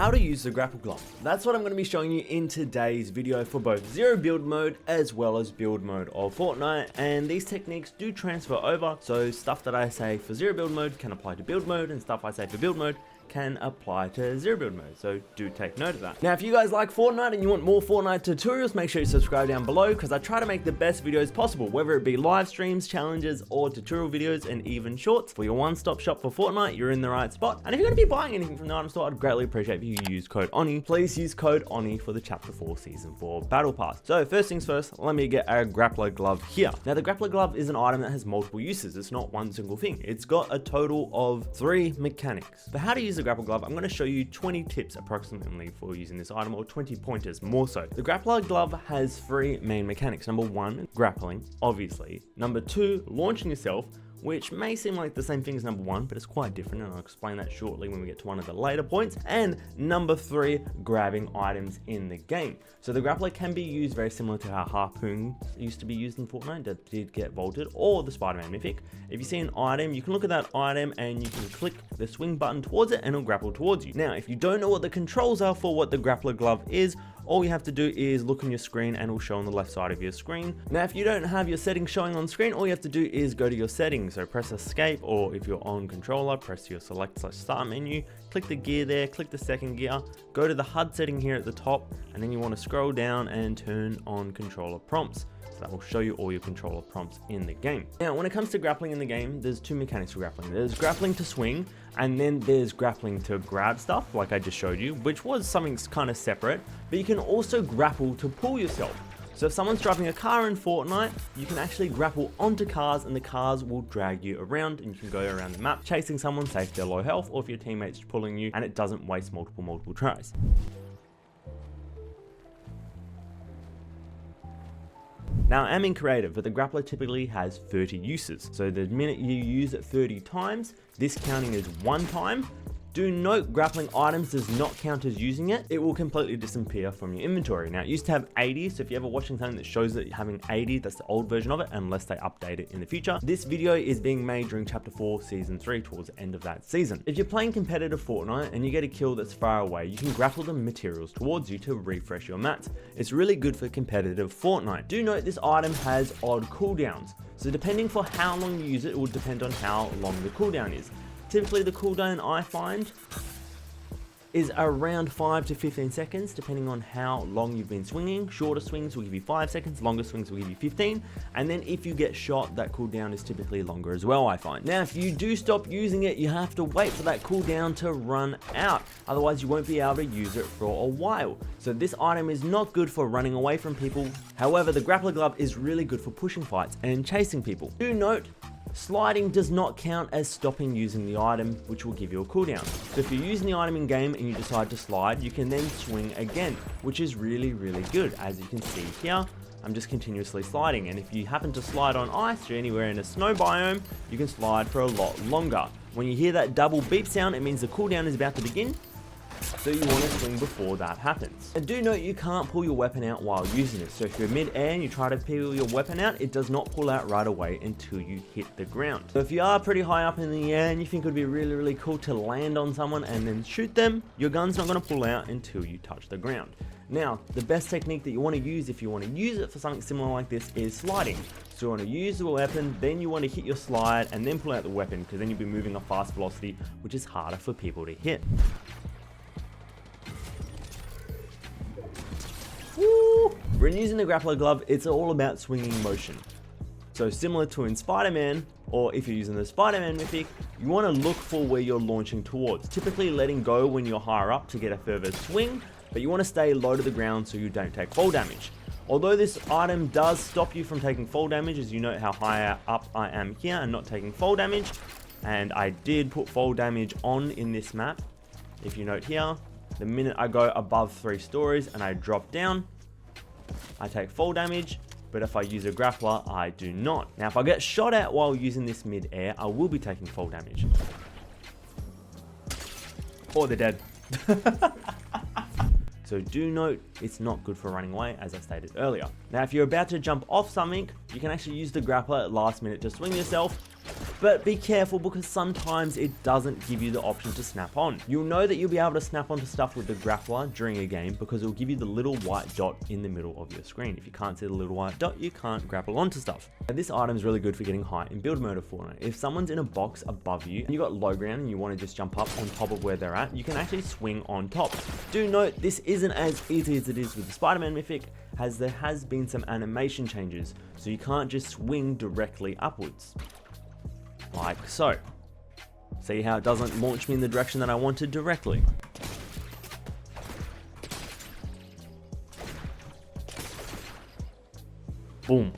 how to use the Grapple Glove. That's what I'm going to be showing you in today's video for both zero build mode as well as build mode of Fortnite, and these techniques do transfer over, so stuff that I say for zero build mode can apply to build mode, and stuff I say for build mode can apply to zero build mode, so do take note of that. Now if you guys like Fortnite and you want more Fortnite tutorials, make sure you subscribe down below, because I try to make the best videos possible, whether it be live streams, challenges, or tutorial videos, and even shorts. For your one-stop shop for Fortnite, you're in the right spot. And if you're going to be buying anything from the item store, I'd greatly appreciate if you use code ONY. Please use code ONY for the Chapter 4 Season 4 Battle Pass. So first things first, let me get a Grappler Glove here. Now the Grappler Glove is an item that has multiple uses. It's not one single thing. It's got a total of 3 mechanics. For how to use the Grapple Glove, I'm going to show you 20 tips approximately for using this item, or 20 pointers more so. The Grappler Glove has 3 main mechanics. Number 1, grappling, obviously. Number 2, launching yourself, which may seem like the same thing as number 1, but it's quite different, and I'll explain that shortly when we get to one of the later points. And number 3, grabbing items in the game. So the grappler can be used very similar to how harpoon used to be used in Fortnite that did get vaulted, or the Spider-Man mythic. If you see an item, you can look at that item and you can click the swing button towards it and it'll grapple towards you. Now, if you don't know what the controls are for what the Grappler Glove is, all you have to do is look on your screen and it will show on the left side of your screen. Now, if you don't have your settings showing on screen, all you have to do is go to your settings. So press escape, or if you're on controller, press your select/start menu, click the gear there, click the second gear, go to the HUD setting here at the top, and then you want to scroll down and turn on controller prompts. So that will show you all your controller prompts in the game. Now, when it comes to grappling in the game, there's 2 mechanics for grappling. There's grappling to swing, and then there's grappling to grab stuff, like I just showed you, which was something kind of separate, but you can also grapple to pull yourself. So if someone's driving a car in Fortnite, you can actually grapple onto cars and the cars will drag you around, and you can go around the map chasing someone, say if they're low health, or if your teammate's pulling you, and it doesn't waste multiple tries. Now, I'm in creative, but the grappler typically has 30 uses. So the minute you use it 30 times, this counting is 1 time. Do note, grappling items does not count as using it. It will completely disappear from your inventory. Now, it used to have 80, so if you're ever watching something that shows that you're having 80, that's the old version of it, unless they update it in the future. This video is being made during Chapter 4, Season 3, towards the end of that season. If you're playing competitive Fortnite and you get a kill that's far away, you can grapple the materials towards you to refresh your mats. It's really good for competitive Fortnite. Do note this item has odd cooldowns. So depending for how long you use it, it will depend on how long the cooldown is. Typically the cooldown I find is around 5 to 15 seconds, depending on how long you've been swinging. Shorter swings will give you 5 seconds, longer swings will give you 15. And then if you get shot, that cooldown is typically longer as well, I find. Now, if you do stop using it, you have to wait for that cooldown to run out. Otherwise, you won't be able to use it for a while. So this item is not good for running away from people. However, the Grappler Glove is really good for pushing fights and chasing people. Do note, sliding does not count as stopping using the item, which will give you a cooldown. So if you're using the item in game and you decide to slide, you can then swing again, which is really good. As you can see here, I'm just continuously sliding, and if you happen to slide on ice or anywhere in a snow biome, you can slide for a lot longer. When you hear that double beep sound, it means the cooldown is about to begin. So you want to swing before that happens. And do note, you can't pull your weapon out while using it. So if you're mid-air and you try to pull your weapon out, it does not pull out right away until you hit the ground. So if you are pretty high up in the air and you think it would be really cool to land on someone and then shoot them, your gun's not going to pull out until you touch the ground. Now, the best technique that you want to use if you want to use it for something similar like this is sliding. So you want to use the weapon, then you want to hit your slide and then pull out the weapon, because then you'll be moving a fast velocity, which is harder for people to hit. Woo! When using the Grappler Glove, it's all about swinging motion. So similar to in Spider-Man, or if you're using the Spider-Man mythic, you want to look for where you're launching towards, typically letting go when you're higher up to get a further swing, but you want to stay low to the ground so you don't take fall damage. Although this item does stop you from taking fall damage, as you note how high up I am here and not taking fall damage, and I did put fall damage on in this map. If you note here, the minute I go above 3 stories and I drop down, I take fall damage, but if I use a grappler, I do not. Now, if I get shot at while using this mid-air, I will be taking fall damage. Or they're dead. So do note, it's not good for running away, as I stated earlier. Now, if you're about to jump off something, you can actually use the grappler at last minute to swing yourself but be careful because sometimes it doesn't give you the option to snap on. You'll know that you'll be able to snap onto stuff with the Grappler during a game because it will give you the little white dot in the middle of your screen. If you can't see the little white dot, you can't grapple onto stuff. And this item is really good for getting height in build mode of Fortnite. If someone's in a box above you and you got low ground and you want to just jump up on top of where they're at, you can actually swing on top. Do note this isn't as easy as it is with the Spider-Man mythic, as there has been some animation changes, so you can't just swing directly upwards. Like so. See how it doesn't launch me in the direction that I wanted directly? Boom.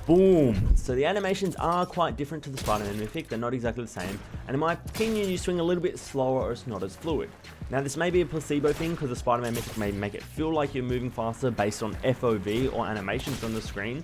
Boom. So the animations are quite different to the Spider-Man mythic. They're not exactly the same. And in my opinion, you swing a little bit slower or it's not as fluid. Now this may be a placebo thing because the Spider-Man mythic may make it feel like you're moving faster based on FOV or animations on the screen.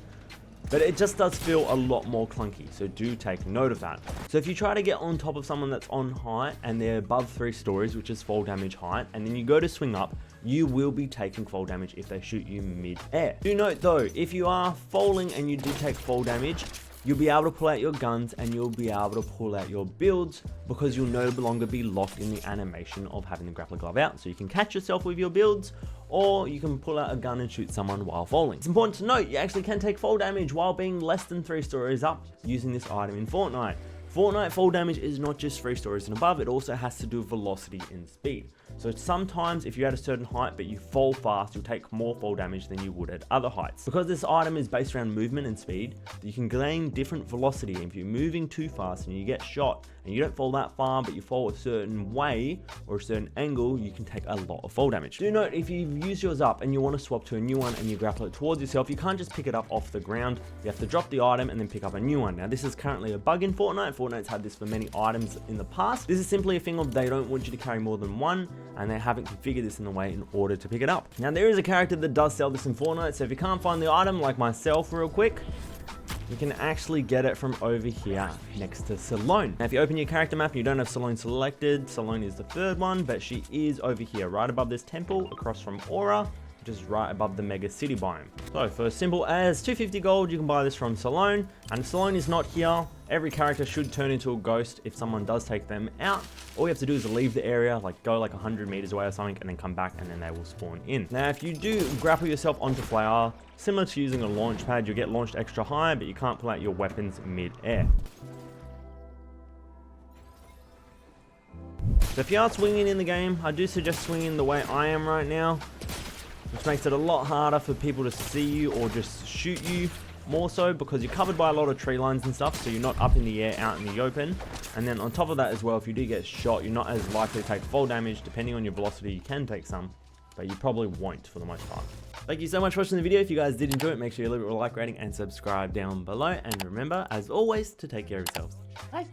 But it just does feel a lot more clunky, so do take note of that. So if you try to get on top of someone that's on height and they're above 3 stories, which is fall damage height, and then you go to swing up, you will be taking fall damage if they shoot you mid-air. Do note though, if you are falling and you do take fall damage, you'll be able to pull out your guns and you'll be able to pull out your builds because you'll no longer be locked in the animation of having the Grapple Glove out. So you can catch yourself with your builds, or you can pull out a gun and shoot someone while falling. It's important to note, you actually can take fall damage while being less than 3 stories up using this item in Fortnite. Fortnite fall damage is not just 3 stories and above, it also has to do with velocity and speed. So sometimes if you're at a certain height but you fall fast, you'll take more fall damage than you would at other heights. Because this item is based around movement and speed, you can gain different velocity. If you're moving too fast and you get shot and you don't fall that far but you fall a certain way or a certain angle, you can take a lot of fall damage. Do note, if you've used yours up and you want to swap to a new one and you grapple it towards yourself, you can't just pick it up off the ground. You have to drop the item and then pick up a new one. Now this is currently a bug in Fortnite. Fortnite's had this for many items in the past. This is simply a thing of they don't want you to carry more than one, and they haven't configured this in a way in order to pick it up. Now there is a character that does sell this in Fortnite, so if you can't find the item, like myself real quick, you can actually get it from over here next to Salone. Now if you open your character map and you don't have Salone selected, Salone is the 3rd one, but she is over here, right above this temple, across from Aura, which is right above the mega city biome. So for as simple as 250 gold, you can buy this from Salone, and if Salone is not here, every character should turn into a ghost if someone does take them out. All you have to do is leave the area, like go like 100 meters away or something, and then come back and then they will spawn in. Now if you do grapple yourself onto Flower, similar to using a launch pad, you'll get launched extra high, but you can't pull out your weapons mid-air. So if you are swinging in the game, I do suggest swinging the way I am right now, which makes it a lot harder for people to see you or just shoot you, more so because you're covered by a lot of tree lines and stuff, so you're not up in the air out in the open. And then on top of that as well, if you do get shot, you're not as likely to take fall damage. Depending on your velocity, you can take some, but you probably won't for the most part. Thank you so much for watching the video. If you guys did enjoy it, make sure you leave it a like rating and subscribe down below, and remember as always to take care of yourselves. Bye.